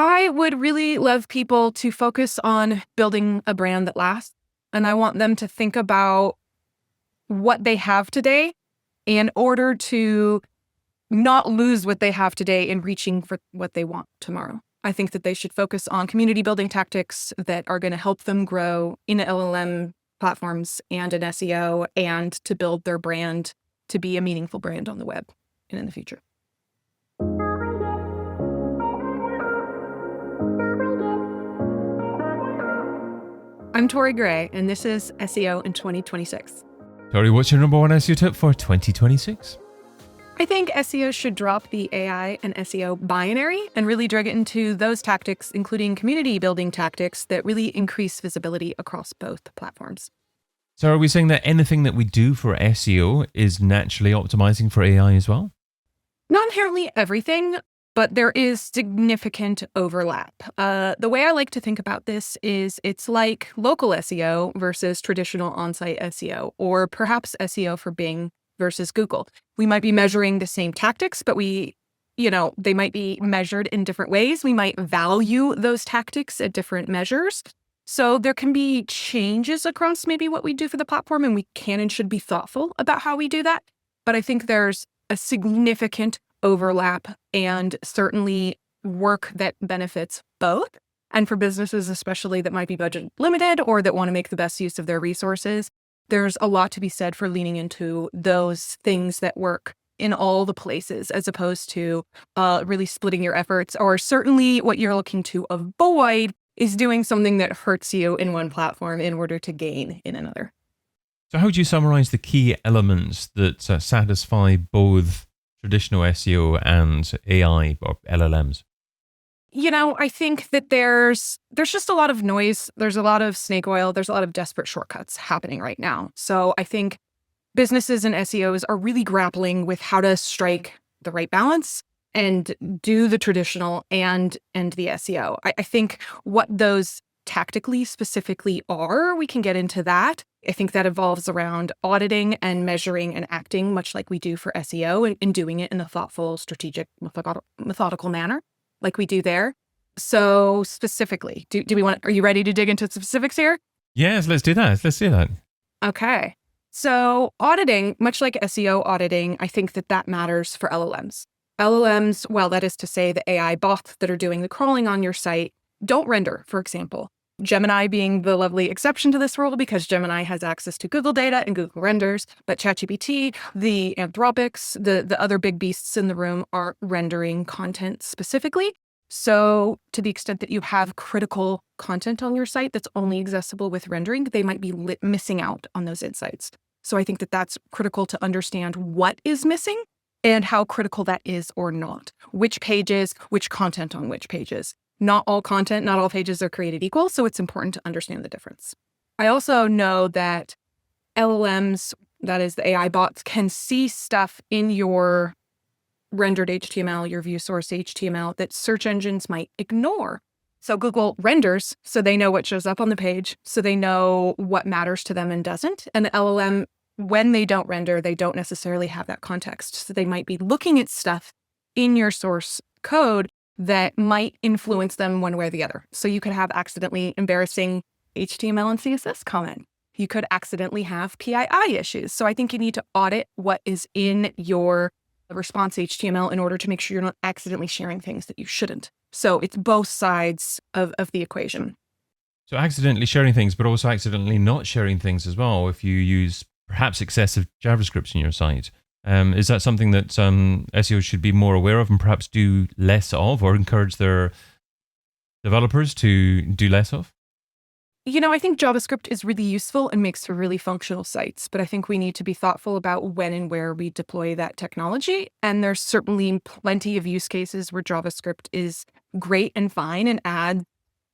I would really love people to focus on building a brand that lasts. And I want them to think about what they have today in order to not lose what they have today in reaching for what they want tomorrow. I think that they should focus on community building tactics that are going to help them grow in LLM platforms and in SEO and to build their brand to be a meaningful brand on the web and in the future. I'm Tory Gray, and this is SEO in 2026. Tory, what's your number one SEO tip for 2026? I think SEO should drop the AI and SEO binary and really drag it into those tactics, including community building tactics that really increase visibility across both platforms. So are we saying that anything that we do for SEO is naturally optimizing for AI as well? Not inherently everything, but there is significant overlap. The way I like to think about this is it's like local SEO versus traditional on-site SEO, or perhaps SEO for Bing versus Google. We might be measuring the same tactics, but they might be measured in different ways. We might value those tactics at different measures. So there can be changes across maybe what we do for the platform, and we can and should be thoughtful about how we do that. But I think there's a significant overlap and certainly work that benefits both. And for businesses, especially that might be budget limited or that want to make the best use of their resources, there's a lot to be said for leaning into those things that work in all the places, as opposed to really splitting your efforts, or certainly what you're looking to avoid is doing something that hurts you in one platform in order to gain in another. So how would you summarize the key elements that satisfy both traditional SEO and AI or LLMs? I think that there's just a lot of noise. There's a lot of snake oil. There's a lot of desperate shortcuts happening right now. So I think businesses and SEOs are really grappling with how to strike the right balance and do the traditional and the SEO. I think what those tactically specifically are, we can get into that. I think that evolves around auditing and measuring and acting, much like we do for SEO, and doing it in a thoughtful, strategic, methodical manner like we do there. So specifically, are you ready to dig into specifics here? Yes, let's do that. Okay. So auditing, much like SEO auditing, I think that matters for LLMs. LLMs, well, that is to say the AI bots that are doing the crawling on your site, don't render, for example. Gemini being the lovely exception to this rule because Gemini has access to Google data and Google renders, but ChatGPT, the Anthropics, the other big beasts in the room are rendering content specifically. So to the extent that you have critical content on your site that's only accessible with rendering, they might be missing out on those insights. So I think that's critical to understand what is missing and how critical that is or not. Which pages, which content on which pages. Not all content, not all pages are created equal, so it's important to understand the difference. I also know that LLMs, that is the AI bots, can see stuff in your rendered HTML, your view source HTML, that search engines might ignore. So Google renders, so they know what shows up on the page, so they know what matters to them and doesn't. And the LLM, when they don't render, they don't necessarily have that context. So they might be looking at stuff in your source code that might influence them one way or the other. So you could have accidentally embarrassing HTML and CSS comment. You could accidentally have PII issues. So I think you need to audit what is in your response HTML in order to make sure you're not accidentally sharing things that you shouldn't. So it's both sides of the equation. So accidentally sharing things, but also accidentally not sharing things as well if you use perhaps excessive JavaScript in your site. Is that something that SEOs should be more aware of and perhaps do less of, or encourage their developers to do less of? I think JavaScript is really useful and makes for really functional sites, but I think we need to be thoughtful about when and where we deploy that technology. And there's certainly plenty of use cases where JavaScript is great and fine and adds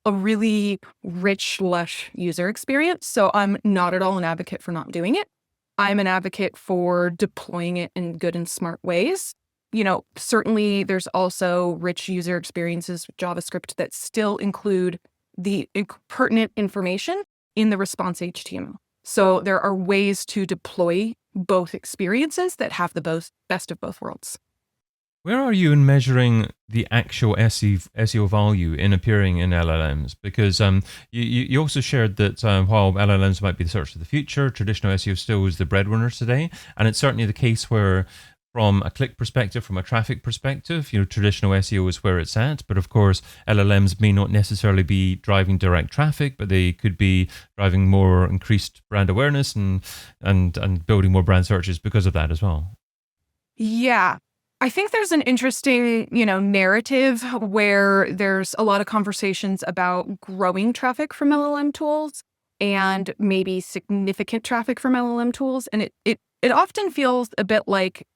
a really rich, lush user experience. So I'm not at all an advocate for not doing it. I'm an advocate for deploying it in good and smart ways. Certainly there's also rich user experiences with JavaScript that still include the pertinent information in the response HTML. So there are ways to deploy both experiences that have the best of both worlds. Where are you in measuring the actual SEO value in appearing in LLMs? Because you also shared that while LLMs might be the search of the future, traditional SEO still is the breadwinner today. And it's certainly the case where, from a click perspective, from a traffic perspective, traditional SEO is where it's at. But of course, LLMs may not necessarily be driving direct traffic, but they could be driving more increased brand awareness and building more brand searches because of that as well. Yeah. I think there's an interesting, narrative where there's a lot of conversations about growing traffic from LLM tools and maybe significant traffic from LLM tools. And it often feels a bit like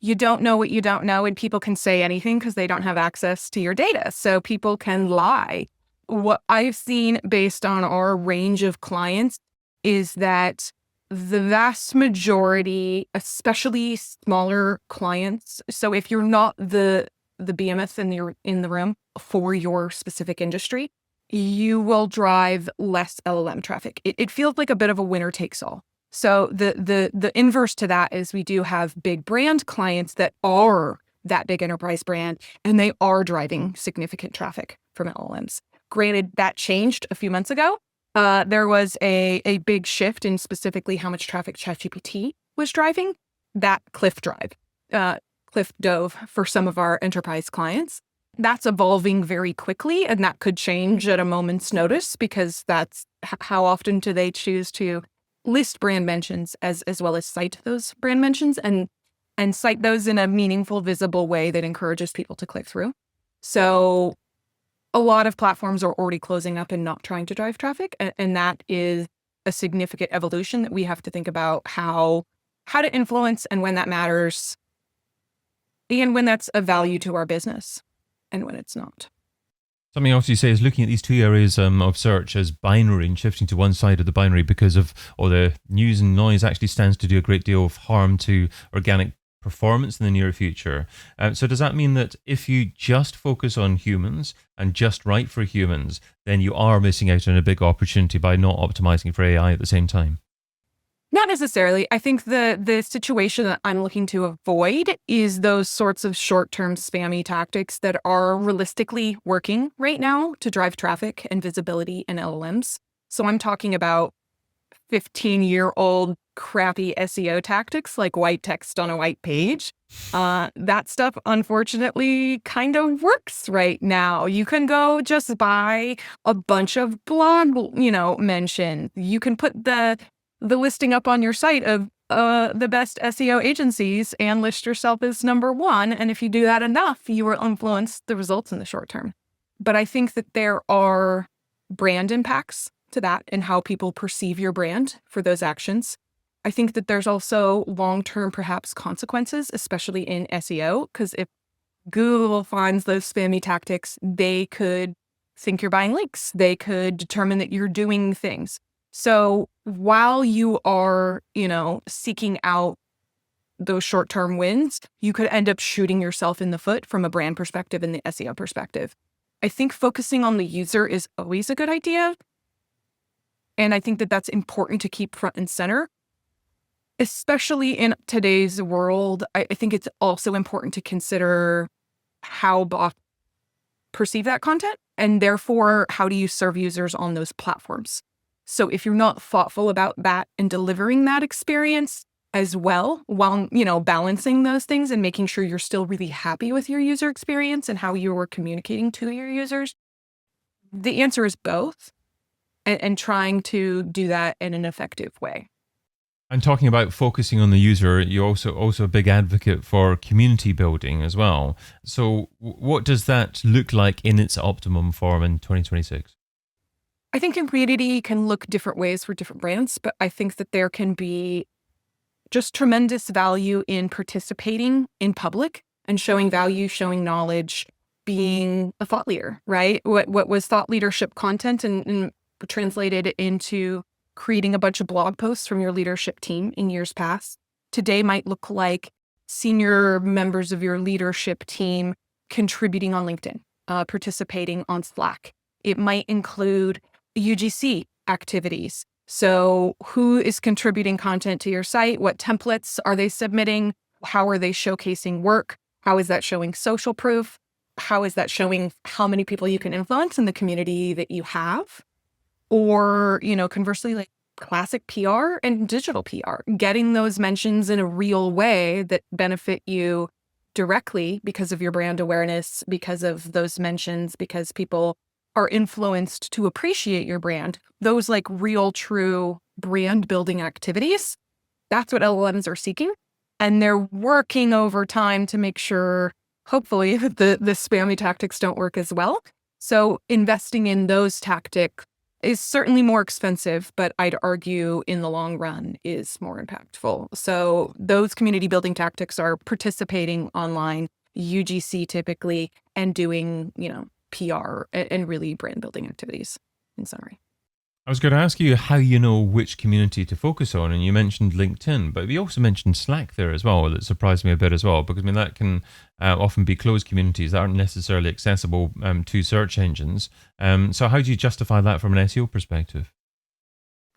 you don't know what you don't know, and people can say anything because they don't have access to your data. So people can lie. What I've seen based on our range of clients is that the vast majority, especially smaller clients, so if you're not the behemoth in the room for your specific industry, you will drive less LLM traffic. It feels like a bit of a winner takes all. So the inverse to that is we do have big brand clients that are that big enterprise brand, and they are driving significant traffic from LLMs. Granted, that changed a few months ago. There was a big shift in specifically how much traffic ChatGPT was driving. That cliff dove for some of our enterprise clients. That's evolving very quickly, and that could change at a moment's notice because that's how often do they choose to list brand mentions as well as cite those brand mentions and cite those in a meaningful, visible way that encourages people to click through. So a lot of platforms are already closing up and not trying to drive traffic. And that is a significant evolution that we have to think about how to influence and when that matters and when that's of value to our business and when it's not. Something else you say is looking at these two areas of search as binary and shifting to one side of the binary because of all the news and noise actually stands to do a great deal of harm to organic performance in the near future. So does that mean that if you just focus on humans and just write for humans, then you are missing out on a big opportunity by not optimizing for AI at the same time? Not necessarily. I think the situation that I'm looking to avoid is those sorts of short-term spammy tactics that are realistically working right now to drive traffic and visibility in LLMs. So I'm talking about 15-year-old crappy SEO tactics like white text on a white page. That stuff, unfortunately, kind of works right now. You can go just buy a bunch of blog, mentions. You can put the listing up on your site of the best SEO agencies and list yourself as number one. And if you do that enough, you will influence the results in the short term. But I think that there are brand impacts to that and how people perceive your brand for those actions. I think that there's also long-term perhaps consequences, especially in SEO, because if Google finds those spammy tactics, they could think you're buying links. They could determine that you're doing things. So while you are, seeking out those short-term wins, you could end up shooting yourself in the foot from a brand perspective and the SEO perspective. I think focusing on the user is always a good idea. And I think that that's important to keep front and center, especially in today's world. I think it's also important to consider how bots perceive that content and therefore how do you serve users on those platforms. So if you're not thoughtful about that and delivering that experience as well, while, balancing those things and making sure you're still really happy with your user experience and how you're communicating to your users, the answer is both. And trying to do that in an effective way. And talking about focusing on the user, you're also a big advocate for community building as well. So what does that look like in its optimum form in 2026? I think community can look different ways for different brands, but I think that there can be just tremendous value in participating in public and showing value, showing knowledge, being a thought leader, right? What was thought leadership content and translated into creating a bunch of blog posts from your leadership team in years past. Today might look like senior members of your leadership team contributing on LinkedIn, participating on Slack. It might include UGC activities. So who is contributing content to your site? What templates are they submitting? How are they showcasing work? How is that showing social proof? How is that showing how many people you can influence in the community that you have? Or, conversely, like classic PR and digital PR, getting those mentions in a real way that benefit you directly because of your brand awareness, because of those mentions, because people are influenced to appreciate your brand. Those like real, true brand building activities, that's what LLMs are seeking. And they're working over time to make sure, hopefully, that the spammy tactics don't work as well. So investing in those tactics is certainly more expensive, but I'd argue in the long run is more impactful. So those community building tactics are participating online, UGC typically, and doing, PR and really brand building activities in summary. I was going to ask you how you know which community to focus on, and you mentioned LinkedIn, but you also mentioned Slack there as well. That surprised me a bit as well, because that can often be closed communities that aren't necessarily accessible to search engines. So how do you justify that from an SEO perspective?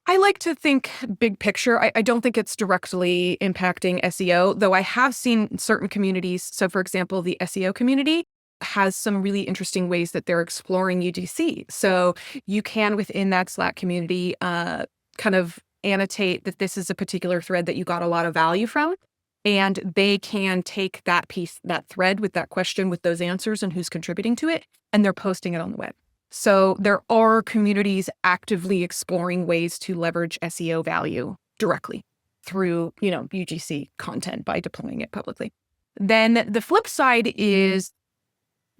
I like to think big picture. I don't think it's directly impacting SEO, though I have seen certain communities. So, for example, the SEO community has some really interesting ways that they're exploring UGC. So you can, within that Slack community, kind of annotate that this is a particular thread that you got a lot of value from. And they can take that piece, that thread with that question, with those answers and who's contributing to it, and they're posting it on the web. So there are communities actively exploring ways to leverage SEO value directly through, UGC content by deploying it publicly. Then the flip side is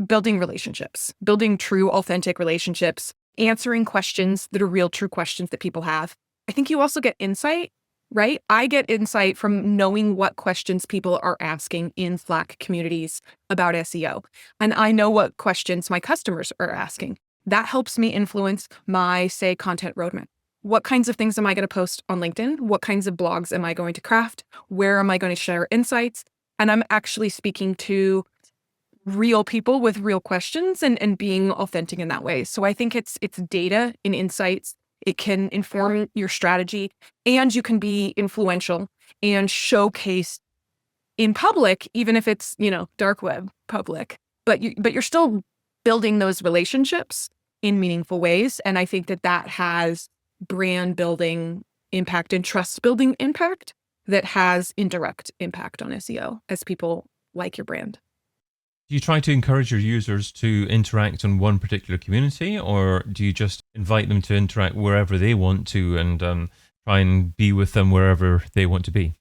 building relationships, building true, authentic relationships, answering questions that are real, true questions that people have. I think you also get insight, right? I get insight from knowing what questions people are asking in Slack communities about SEO. And I know what questions my customers are asking. That helps me influence my, say, content roadmap. What kinds of things am I going to post on LinkedIn? What kinds of blogs am I going to craft? Where am I going to share insights? And I'm actually speaking to real people with real questions and being authentic in that way. So I think it's data and insights. It can inform your strategy, and you can be influential and showcase in public, even if it's, dark web public, but you're still building those relationships in meaningful ways. And I think that has brand building impact and trust building impact that has indirect impact on SEO as people like your brand. Do you try to encourage your users to interact on one particular community, or do you just invite them to interact wherever they want to and try and be with them wherever they want to be?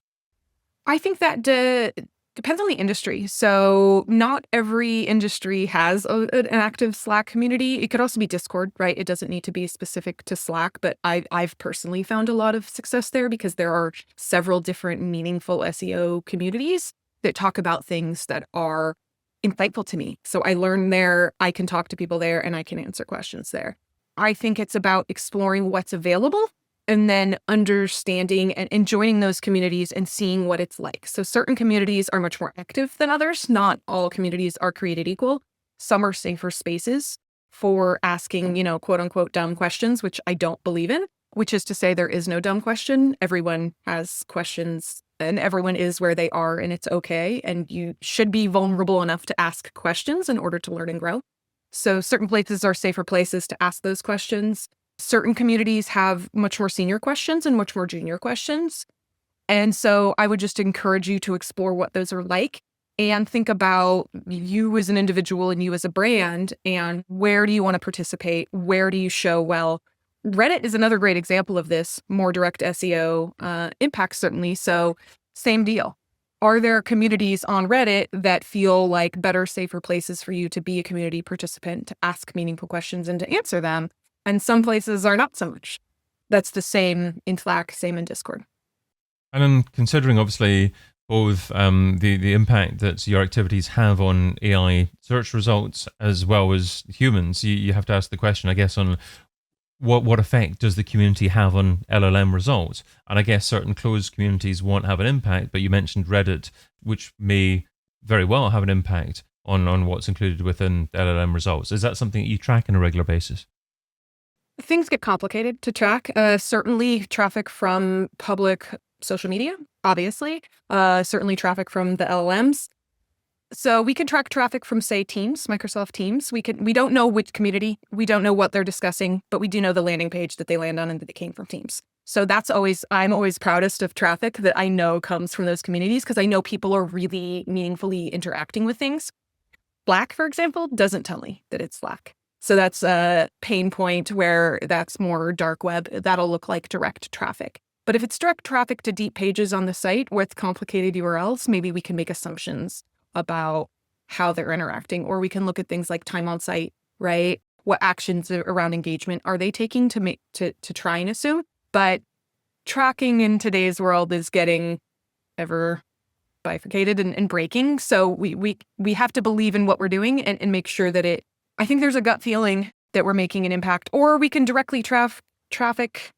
I think that depends on the industry. So not every industry has an active Slack community. It could also be Discord, right? It doesn't need to be specific to Slack, but I've personally found a lot of success there because there are several different meaningful SEO communities that talk about things that are insightful to me. So I learn there, I can talk to people there, and I can answer questions there. I think it's about exploring what's available and then understanding and joining those communities and seeing what it's like. So certain communities are much more active than others. Not all communities are created equal. Some are safer spaces for asking, quote unquote, dumb questions, which I don't believe in, which is to say there is no dumb question. Everyone has questions and everyone is where they are, and it's okay. And you should be vulnerable enough to ask questions in order to learn and grow. So certain places are safer places to ask those questions. Certain communities have much more senior questions and much more junior questions. And so I would just encourage you to explore what those are like and think about you as an individual and you as a brand and where do you want to participate? Where do you show well? Reddit is another great example of this, more direct SEO impact, certainly. So same deal. Are there communities on Reddit that feel like better, safer places for you to be a community participant, to ask meaningful questions and to answer them? And some places are not so much. That's the same in Slack, same in Discord. And I'm considering, obviously, both the impact that your activities have on AI search results as well as humans. You have to ask the question, I guess, on what effect does the community have on LLM results? And I guess certain closed communities won't have an impact, but you mentioned Reddit, which may very well have an impact on what's included within LLM results. Is that something that you track on a regular basis? Things get complicated to track. Certainly traffic from public social media, obviously. Certainly traffic from the LLMs. So we can track traffic from, say, Teams, Microsoft Teams. We don't know which community, we don't know what they're discussing, but we do know the landing page that they land on and that it came from Teams. So I'm always proudest of traffic that I know comes from those communities because I know people are really meaningfully interacting with things. Slack, for example, doesn't tell me that it's Slack. So that's a pain point where that's more dark web. That'll look like direct traffic. But if it's direct traffic to deep pages on the site with complicated URLs, maybe we can make assumptions about how they're interacting, or we can look at things like time on site, right? What actions around engagement are they taking to try and assume? But tracking in today's world is getting ever bifurcated and breaking. So we have to believe in what we're doing and make sure that I think there's a gut feeling that we're making an impact, or we can directly traffic.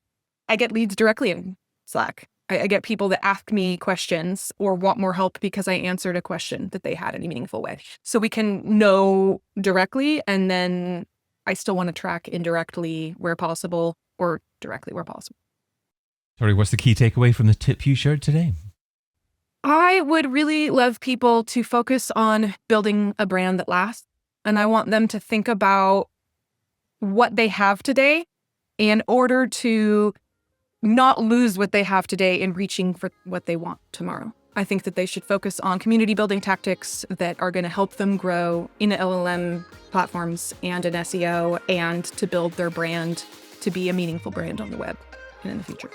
I get leads directly in Slack. I get people that ask me questions or want more help because I answered a question that they had in a meaningful way. So we can know directly, and then I still want to track indirectly where possible or directly where possible. Tori, what's the key takeaway from the tip you shared today? I would really love people to focus on building a brand that lasts. And I want them to think about what they have today in order to not lose what they have today in reaching for what they want tomorrow. I think that they should focus on community building tactics that are going to help them grow in LLM platforms and in SEO, and to build their brand to be a meaningful brand on the web and in the future.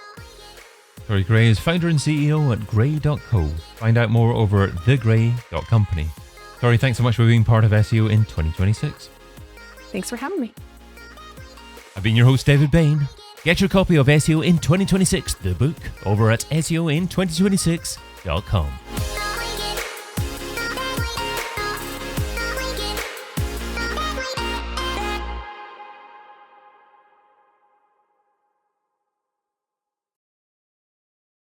Tory Gray is founder and CEO at Gray.co. Find out more over at thegray.company. Tory, thanks so much for being part of SEO in 2026. Thanks for having me. I've been your host, David Bain. Get your copy of SEO in 2026, the book, over at SEOin2026.com.